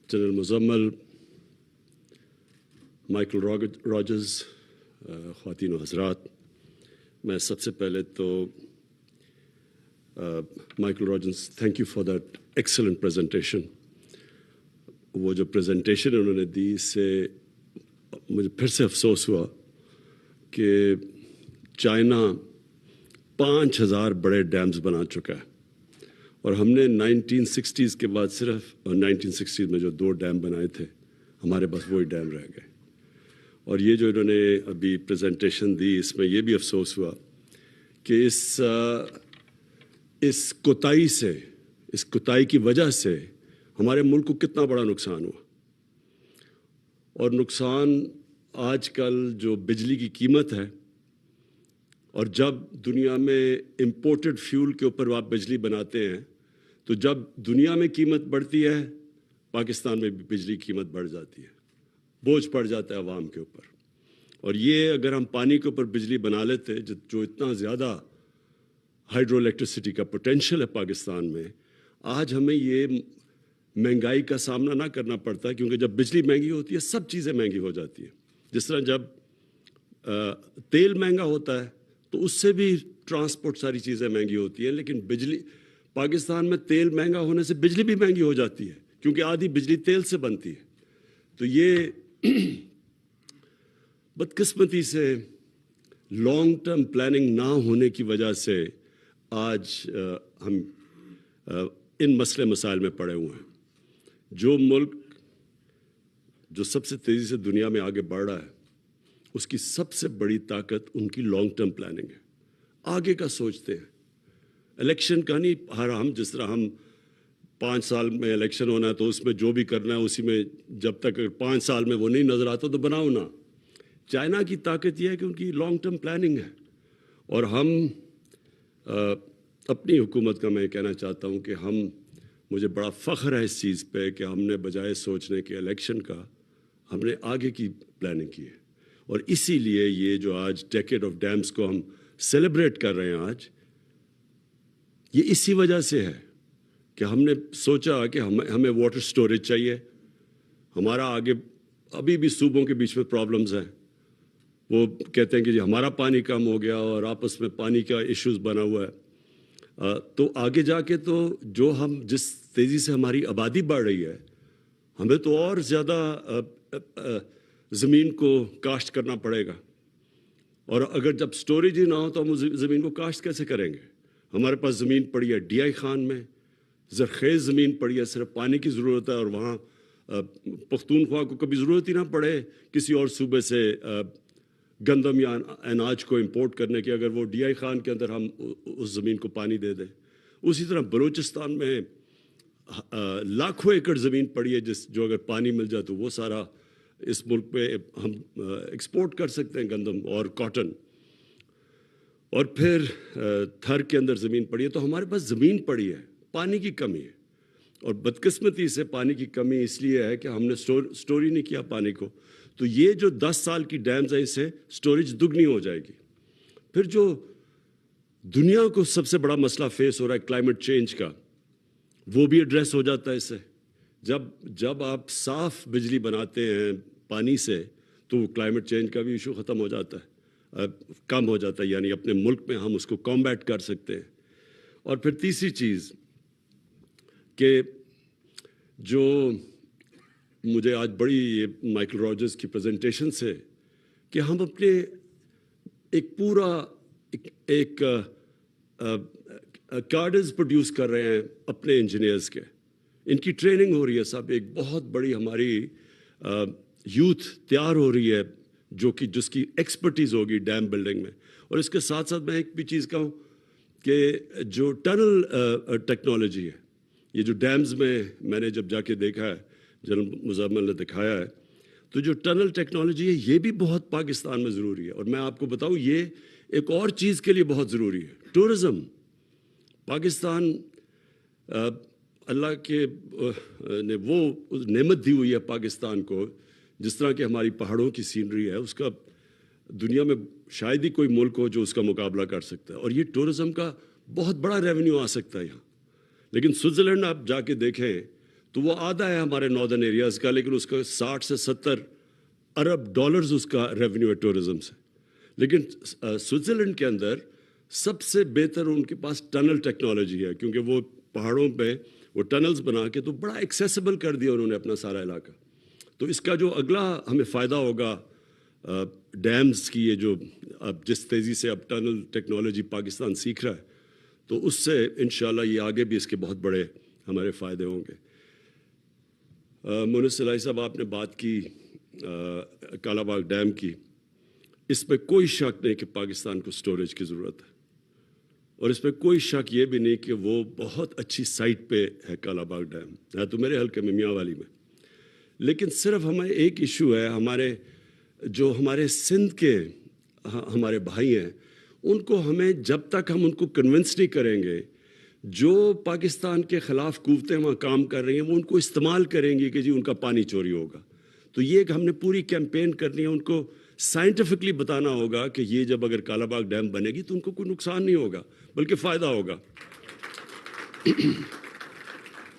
General Muzammil, Michael Rogers, ख़वातीन व हज़रात, मैं सबसे पहले तो Michael Rogers, thank you for that excellent presentation. वो जो प्रेजेंटेशन उन्होंने दी, इससे मुझे फिर से अफसोस हुआ कि चाइना 5000 बड़े डैम्स बना चुका है और हमने 1960s के बाद सिर्फ 1960s में जो 2 डैम बनाए थे, हमारे पास वही डैम रह गए। और ये जो इन्होंने अभी प्रेजेंटेशन दी, इसमें ये भी अफसोस हुआ कि इस कोताही की वजह से हमारे मुल्क को कितना बड़ा नुकसान हुआ। और नुकसान आजकल जो बिजली की कीमत है, और जब दुनिया में इंपोर्टेड फ्यूल के ऊपर आप बिजली बनाते हैं, तो जब दुनिया में कीमत बढ़ती है, पाकिस्तान में भी बिजली की कीमत बढ़ जाती है, बोझ पड़ जाता है आवाम के ऊपर। और ये अगर हम पानी के ऊपर बिजली बना लेते, जो इतना ज़्यादा हाइड्रो इलेक्ट्रिसिटी का पोटेंशियल है पाकिस्तान में, आज हमें ये महंगाई का सामना ना करना पड़ता, क्योंकि जब बिजली महंगी होती है सब चीज़ें महंगी हो जाती हैं। जिस तरह जब तेल महंगा होता है तो उससे भी ट्रांसपोर्ट सारी चीज़ें महंगी होती हैं, लेकिन बिजली, पाकिस्तान में तेल महंगा होने से बिजली भी महंगी हो जाती है, क्योंकि आधी बिजली तेल से बनती है। तो ये बदकिस्मती से लॉन्ग टर्म प्लानिंग ना होने की वजह से आज हम इन मसले मसाइल में पड़े हुए हैं। जो मुल्क जो सबसे तेज़ी से दुनिया में आगे बढ़ रहा है, उसकी सबसे बड़ी ताकत उनकी लॉन्ग टर्म प्लानिंग है। आगे का सोचते हैं, इलेक्शन का नहीं। हम जिस तरह हम 5 साल में इलेक्शन होना है तो उसमें जो भी करना है उसी में, जब तक 5 साल में वो नहीं नज़र आता तो बनाओ ना। चाइना की ताकत यह है कि उनकी लॉन्ग टर्म प्लानिंग है। और हम अपनी हुकूमत का मैं कहना चाहता हूँ कि मुझे बड़ा फ़ख्र है इस चीज़ पे कि हमने बजाय सोचने के इलेक्शन का, हमने आगे की प्लानिंग की है। और इसीलिए ये जो आज डेकेड ऑफ डैम्स को हम सेलिब्रेट कर रहे हैं आज, ये इसी वजह से है कि हमने सोचा कि हमें वाटर स्टोरेज चाहिए। हमारा आगे अभी भी सूबों के बीच में प्रॉब्लम्स हैं। वो कहते हैं कि जी हमारा पानी कम हो गया और आपस में पानी का इश्यूज बना हुआ है। तो आगे जाके तो जो हम जिस तेज़ी से हमारी आबादी बढ़ रही है, हमें तो और ज़्यादा ज़मीन को काश्त करना पड़ेगा। और अगर जब स्टोरेज ही ना हो तो हम ज़मीन को काश्त कैसे करेंगे? हमारे पास ज़मीन पड़ी है DI खान में, ज़रख़ेज़ ज़मीन पड़ी है, सिर्फ पानी की ज़रूरत है। और वहाँ पख्तूनख्वा को कभी ज़रूरत ही ना पड़े किसी और सूबे से गंदम या अनाज को इंपोर्ट करने की, अगर वो DI खान के अंदर हम उस ज़मीन को पानी दे दें। उसी तरह बलूचिस्तान में लाखों एकड़ ज़मीन पड़ी है जो अगर पानी मिल जाए तो वो सारा इस मुल्क पे हम एक्सपोर्ट कर सकते हैं, गंदम और कॉटन। और फिर थर के अंदर ज़मीन पड़ी है। तो हमारे पास ज़मीन पड़ी है, पानी की कमी है। और बदकिस्मती से पानी की कमी इसलिए है कि हमने स्टोर ही नहीं किया पानी को। तो ये जो 10 साल की डैम्स है, इससे स्टोरेज दुगनी हो जाएगी। फिर जो दुनिया को सबसे बड़ा मसला फेस हो रहा है क्लाइमेट चेंज का, वो भी एड्रेस हो जाता है इससे। जब आप साफ बिजली बनाते हैं पानी से, तो क्लाइमेट चेंज का भी इशू ख़त्म हो जाता है, कम हो जाता है। यानी अपने मुल्क में हम उसको कॉम्बैट कर सकते हैं। और फिर तीसरी चीज़ कि जो मुझे आज बड़ी माइकल रॉजर्स की प्रेजेंटेशन से, कि हम अपने एक पूरा एक कार्ड्स प्रोड्यूस कर रहे हैं अपने इंजीनियर्स के, इनकी ट्रेनिंग हो रही है सब। एक बहुत बड़ी हमारी यूथ तैयार हो रही है जिसकी एक्सपर्टीज़ होगी डैम बिल्डिंग में। और इसके साथ साथ मैं एक भी चीज़ कहूँ कि जो टनल टेक्नोलॉजी है, ये जो डैम्स में मैंने जब जाके देखा है, जनरल मुजम्मल ने दिखाया है, तो जो टनल टेक्नोलॉजी है ये भी बहुत पाकिस्तान में ज़रूरी है। और मैं आपको बताऊँ, ये एक और चीज़ के लिए बहुत ज़रूरी है, टूरिज़म। पाकिस्तान अल्लाह के ने वो नेमत दी हुई है पाकिस्तान को, जिस तरह की हमारी पहाड़ों की सीनरी है, उसका दुनिया में शायद ही कोई मुल्क हो जो उसका मुकाबला कर सकता है। और ये टूरिज़म का बहुत बड़ा रेवेन्यू आ सकता है यहाँ। लेकिन स्विट्ज़रलैंड आप जाके देखें تو وہ آدھا ہے ہمارے ناردرن ایریاز کا، لیکن اس کا 60 سے 70 ارب ڈالرز اس کا ریونیو ہے ٹورزم سے. لیکن سوئٹزرلینڈ کے اندر سب سے بہتر ان کے پاس ٹنل ٹیکنالوجی ہے، کیونکہ وہ پہاڑوں پہ وہ ٹنلز بنا کے تو بڑا ایکسیسیبل کر دیا انہوں نے اپنا سارا علاقہ. تو اس کا جو اگلا ہمیں فائدہ ہوگا ڈیمز کی، یہ جو اب جس تیزی سے اب ٹنل ٹیکنالوجی پاکستان سیکھ رہا ہے، تو اس سے انشاءاللہ یہ آگے بھی اس کے بہت بڑے ہمارے فائدے ہوں گے. مونس صلاحی صاحب، آپ نے بات کی کالا باغ ڈیم کی. اس پہ کوئی شک نہیں کہ پاکستان کو سٹوریج کی ضرورت ہے، اور اس پہ کوئی شک یہ بھی نہیں کہ وہ بہت اچھی سائٹ پہ ہے کالا باغ ڈیم، ہے تو میرے حلقے میں میاں والی میں. لیکن صرف ہمیں ایک ایشو ہے، ہمارے سندھ کے ہمارے بھائی ہیں، ان کو ہمیں جب تک ہم ان کو کنونس نہیں کریں گے، جو پاکستان کے خلاف قوتیں وہاں کام کر رہی ہیں وہ ان کو استعمال کریں گی کہ جی ان کا پانی چوری ہوگا. تو یہ کہ ہم نے پوری کیمپین کرنی ہے، ان کو سائنٹیفکلی بتانا ہوگا کہ یہ جب اگر کالا باغ ڈیم بنے گی تو ان کو کوئی نقصان نہیں ہوگا بلکہ فائدہ ہوگا.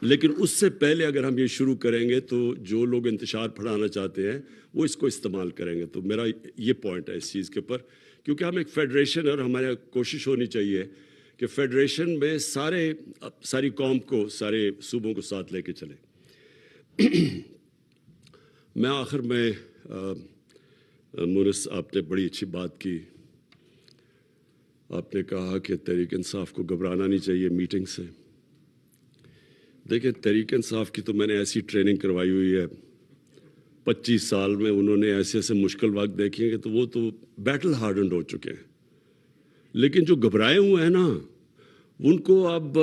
لیکن اس سے پہلے اگر ہم یہ شروع کریں گے تو جو لوگ انتشار پھیلانا چاہتے ہیں وہ اس کو استعمال کریں گے. تو میرا یہ پوائنٹ ہے اس چیز کے اوپر، کیونکہ ہم ایک فیڈریشن، اور ہماری کوشش ہونی چاہیے کہ فیڈریشن میں ساری قوم کو، سارے صوبوں کو ساتھ لے کے چلیں. میں آخر میں مونس، آپ نے بڑی اچھی بات کی. آپ نے کہا کہ تحریک انصاف کو گھبرانا نہیں چاہیے میٹنگ سے. دیکھیں، تحریک انصاف کی تو میں نے ایسی ٹریننگ کروائی ہوئی ہے 25 سال میں، انہوں نے ایسے مشکل وقت دیکھے ہیں کہ تو وہ تو بیٹل ہارڈنڈ ہو چکے ہیں. لیکن جو گھبرائے ہوئے ہیں نا، ان کو اب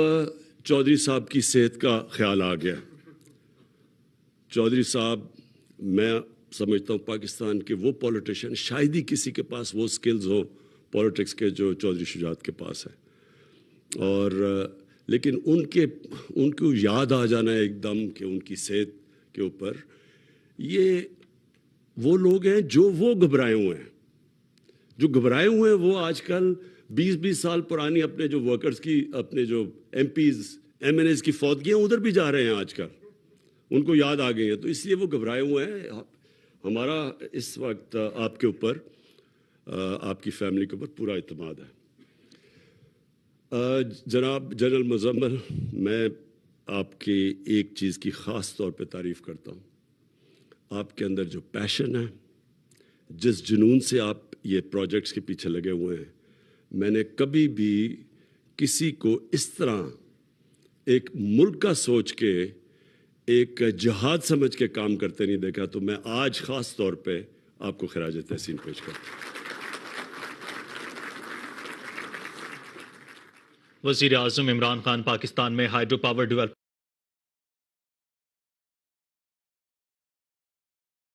چودھری صاحب کی صحت کا خیال آ گیا. چودھری صاحب، میں سمجھتا ہوں پاکستان کے وہ پولیٹیشین، شاید ہی کسی کے پاس وہ سکلز ہو پولیٹکس کے جو چودھری شجاعت کے پاس ہے. اور لیکن ان کو یاد آ جانا ہے ایک دم کہ ان کی صحت کے اوپر، یہ وہ لوگ ہیں جو وہ گھبرائے ہوئے ہیں. جو گھبرائے ہوئے ہیں وہ آج کل 20 سال پرانی اپنے جو ورکرز کی، اپنے جو MPs MNAs کی فوتگیاں ادھر بھی جا رہے ہیں آج کل، ان کو یاد آ گئی ہیں. تو اس لیے وہ گھبرائے ہوئے ہیں. ہمارا اس وقت آپ کے اوپر، آپ کی فیملی کے اوپر پورا اعتماد ہے. جناب جنرل مزمل، میں آپ کی ایک چیز کی خاص طور پہ تعریف کرتا ہوں. آپ کے اندر جو پیشن ہے، جس جنون سے آپ یہ پروجیکٹس کے پیچھے لگے ہوئے ہیں، میں نے کبھی بھی کسی کو اس طرح ایک ملک کا سوچ کے، ایک جہاد سمجھ کے کام کرتے نہیں دیکھا. تو میں آج خاص طور پہ آپ کو خراج تحسین پیش کرتا ہوں. وزیر اعظم عمران خان پاکستان میں ہائیڈرو پاور ڈیولپ